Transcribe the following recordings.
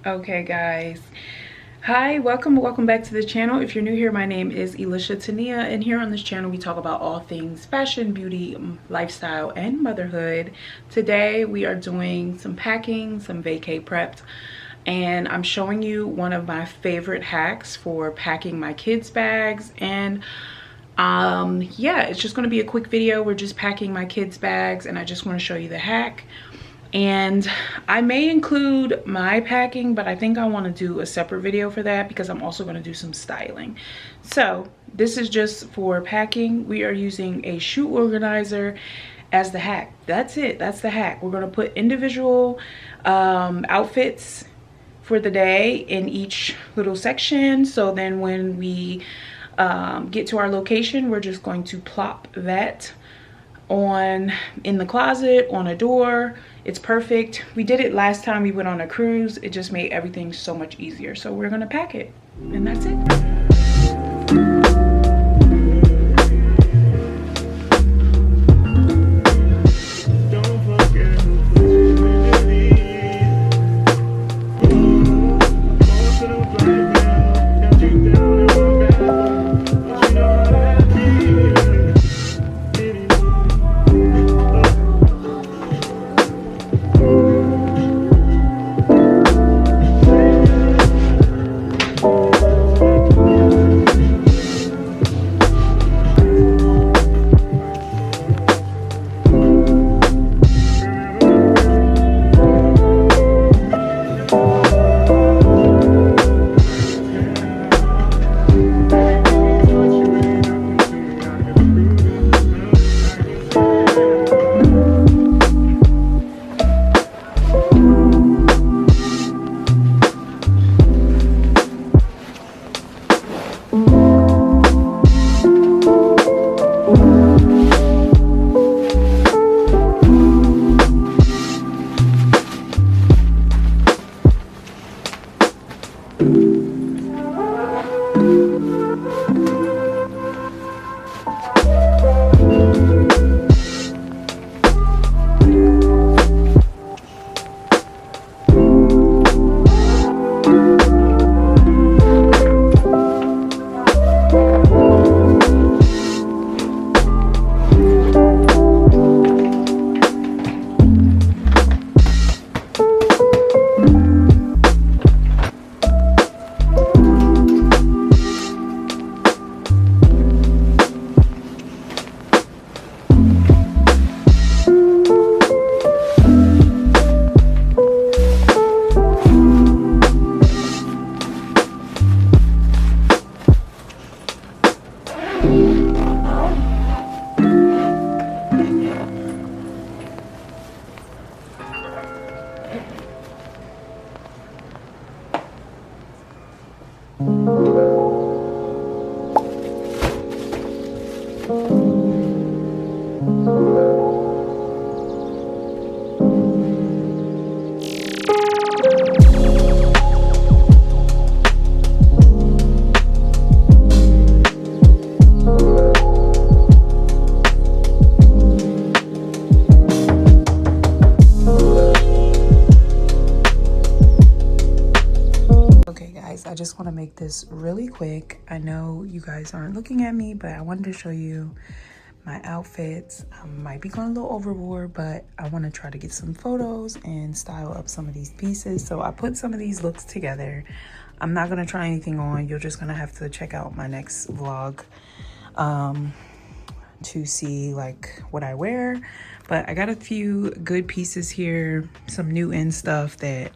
Okay guys, hi, welcome back to the channel. If you're new here, my name is Elisha Tania, and here on this channel we talk about all things fashion, beauty, lifestyle, and motherhood. Today we are doing some packing, some vacay prepped, and I'm showing you one of my favorite hacks for packing my kids' bags. And yeah, it's just going to be a quick video. We're just packing my kids' bags, and I just want to show you the hack. And I may include my packing, but I think I want to do a separate video for that because I'm also going to do some styling. So this is just for packing. We are using a shoe organizer as the hack. That's it. That's the hack. We're going to put individual outfits for the day in each little section. So then when we get to our location, we're just going to plop that on in the closet, on a door. It's perfect. We did it last time we went on a cruise. It just made everything so much easier. So we're gonna pack it, and that's it. I just want to make this really quick. I know you guys aren't looking at me, but I wanted to show you my outfits. I might be going a little overboard, but I want to try to get some photos and style up some of these pieces. So I put some of these looks together. I'm not going to try anything on. You're just going to have to check out my next vlog to see like what I wear. But I got a few good pieces here, some new in stuff that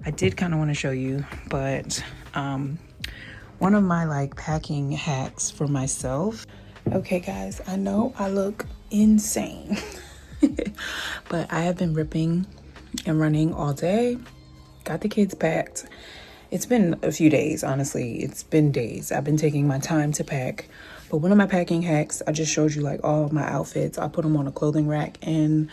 I did kind of want to show you. But one of my like packing hacks for myself. Okay guys, I know I look insane, but I have been ripping and running all day. Got the kids packed. It's been a few days, honestly. It's been days. I've been taking my time to pack. But one of my packing hacks, I just showed you like all of my outfits. I put them on a clothing rack, and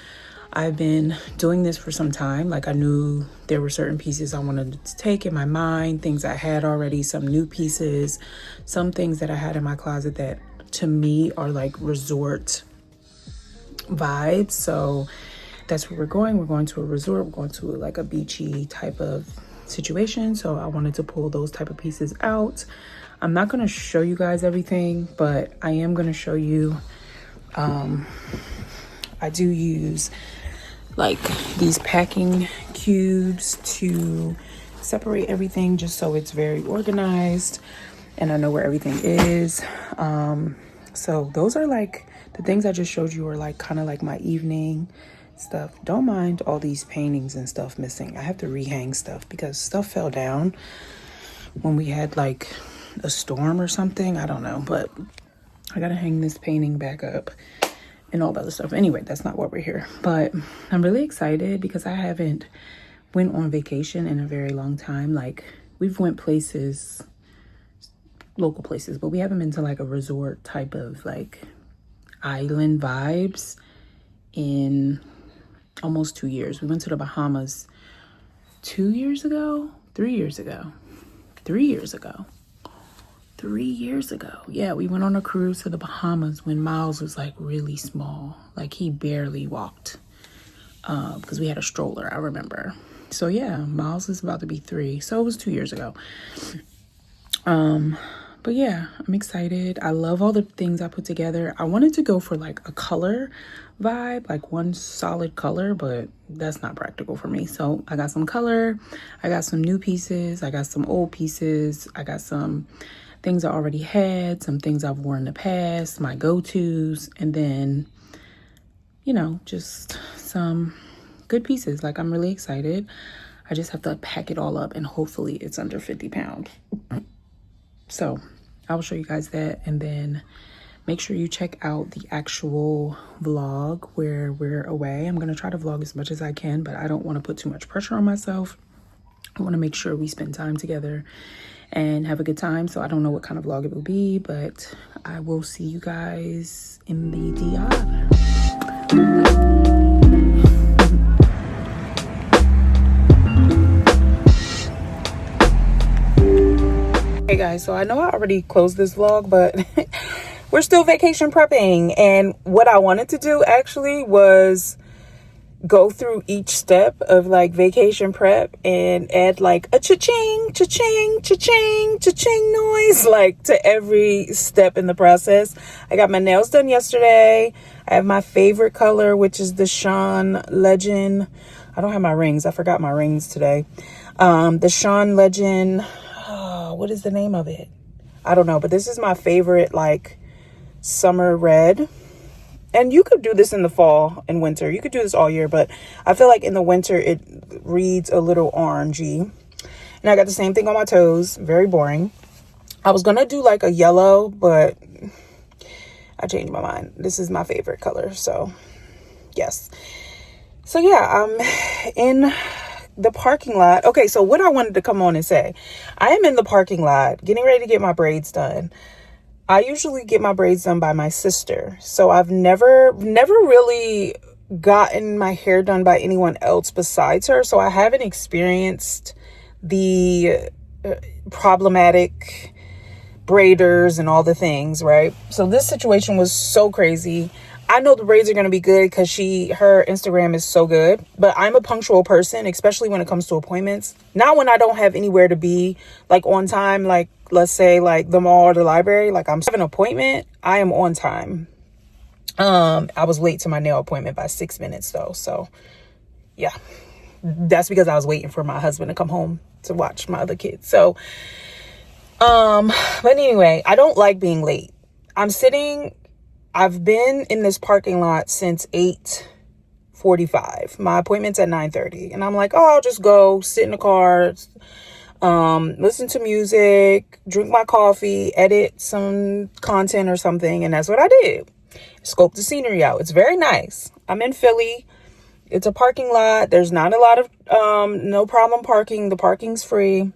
I've been doing this for some time. Like I knew there were certain pieces I wanted to take in my mind, things I had already, some new pieces, some things that I had in my closet that to me are like resort vibes. So that's where we're going. We're going to a resort. We're going to like a beachy type of situation, so I wanted to pull those type of pieces out. I'm not going to show you guys everything, but I am going to show you. I do use like these packing cubes to separate everything, just so it's very organized and I know where everything is. So those are like the things I just showed you are like kind of like my evening stuff. Don't mind all these paintings and stuff missing. I have to rehang stuff because stuff fell down when we had like a storm or something. I don't know, but I gotta hang this painting back up and all the other stuff. Anyway, that's not what we're here. But I'm really excited because I haven't went on vacation in a very long time. Like we've went places, local places, but we haven't been to like a resort type of like island vibes in almost 2 years. We went to the Bahamas 2 years ago, 3 years ago, 3 years ago. 3 years ago. Yeah, we went on a cruise to the Bahamas when Miles was like really small. Like he barely walked because we had a stroller, I remember. So yeah, Miles is about to be 3. So it was 2 years ago. But yeah, I'm excited. I love all the things I put together. I wanted to go for like a color vibe, like one solid color, but that's not practical for me. So I got some color, I got some new pieces, I got some old pieces, I got some things I already had, some things I've worn in the past, my go-tos, and then, you know, just some good pieces. Like I'm really excited. I just have to pack it all up and hopefully it's under 50 pounds. So I will show you guys that, and then make sure you check out the actual vlog where we're away. I'm going to try to vlog as much as I can, but I don't want to put too much pressure on myself. I want to make sure we spend time together and have a good time. So I don't know what kind of vlog it will be, but I will see you guys in the DR. Hey guys, so I know I already closed this vlog, but we're still vacation prepping, and what I wanted to do actually was go through each step of like vacation prep and add like a cha-ching, cha-ching, cha-ching, cha-ching noise like to every step in the process. I got my nails done yesterday. I have my favorite color, which is the Sean Legend. I don't have my rings. I forgot my rings today. The Sean Legend, what is the name of it? I don't know, but this is my favorite like summer red. And you could do this in the fall and winter. You could do this all year, but I feel like in the winter it reads a little orangey. And I got the same thing on my toes. Very boring. I was going to do like a yellow, but I changed my mind. This is my favorite color. So, yes. So, yeah, I'm in the parking lot. Okay, so what I wanted to come on and say. I am in the parking lot getting ready to get my braids done. I usually get my braids done by my sister. So I've never really gotten my hair done by anyone else besides her. So I haven't experienced the problematic braiders and all the things, right? So this situation was so crazy. I know the braids are going to be good because her Instagram is so good, but I'm a punctual person, especially when it comes to appointments. Not when I don't have anywhere to be like on time, like let's say like the mall or the library, like I'm having an appointment, I am on time. I was late to my nail appointment by 6 minutes though. So yeah, that's because I was waiting for my husband to come home to watch my other kids. So, but anyway, I don't like being late. I've been in this parking lot since 8:45. My appointment's at 9:30. And I'm like, oh, I'll just go sit in the car, listen to music, drink my coffee, edit some content or something. And that's what I did. Scope the scenery out. It's very nice. I'm in Philly. It's a parking lot. There's not a lot of, no problem parking. The parking's free.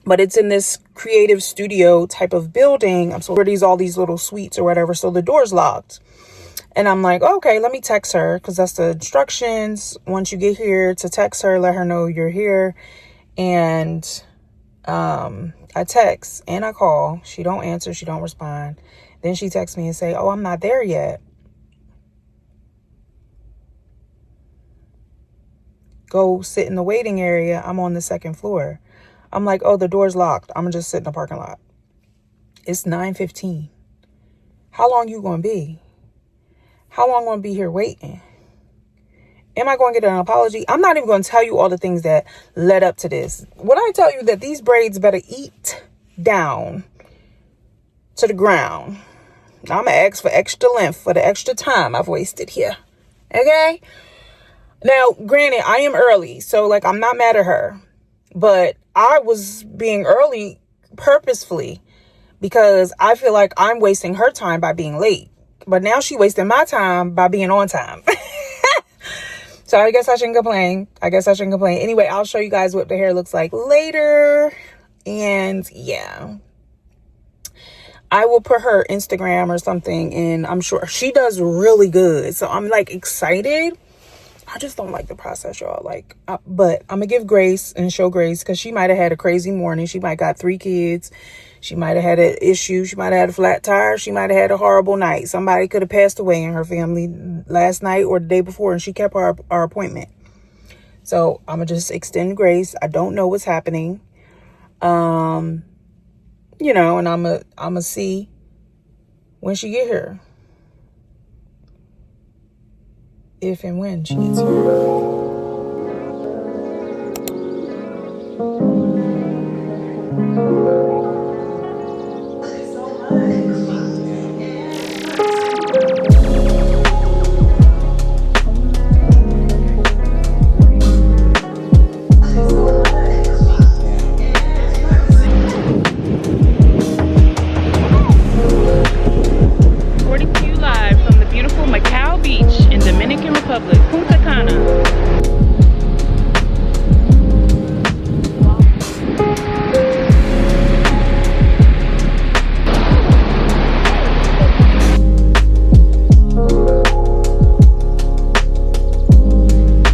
But it's in this creative studio type of building. So there's all these little suites or whatever. So the door's locked. And I'm like, okay, let me text her because that's the instructions. Once you get here to text her, let her know you're here. And I text and I call. She don't answer. She don't respond. Then she texts me and say, oh, I'm not there yet. go sit in the waiting area. I'm on the second floor. I'm like, oh, the door's locked. I'm gonna just sit in the parking lot. It's 9:15. How long you gonna be? How long gonna be here waiting? Am I going to get an apology? I'm not even going to tell you all the things that led up to this. When I tell you that these braids better eat down to the ground, I'm going to ask for extra length for the extra time I've wasted here. Okay? Now, granted, I am early, so like I'm not mad at her. But I was being early purposefully because I feel like I'm wasting her time by being late. But now she wasting my time by being on time. So I guess I shouldn't complain. Anyway, I'll show you guys what the hair looks like later. And yeah, I will put her Instagram or something, and I'm sure she does really good. So I'm like excited. I just don't like the process, y'all. But I'm gonna give grace and show grace because she might have had a crazy morning. She might got 3 kids. She might have had an issue. She might have had a flat tire. She might have had a horrible night. Somebody could have passed away in her family last night or the day before, and she kept our appointment. So I'm gonna just extend grace. I don't know what's happening. And I'm gonna see when she get here. If and when she gets here.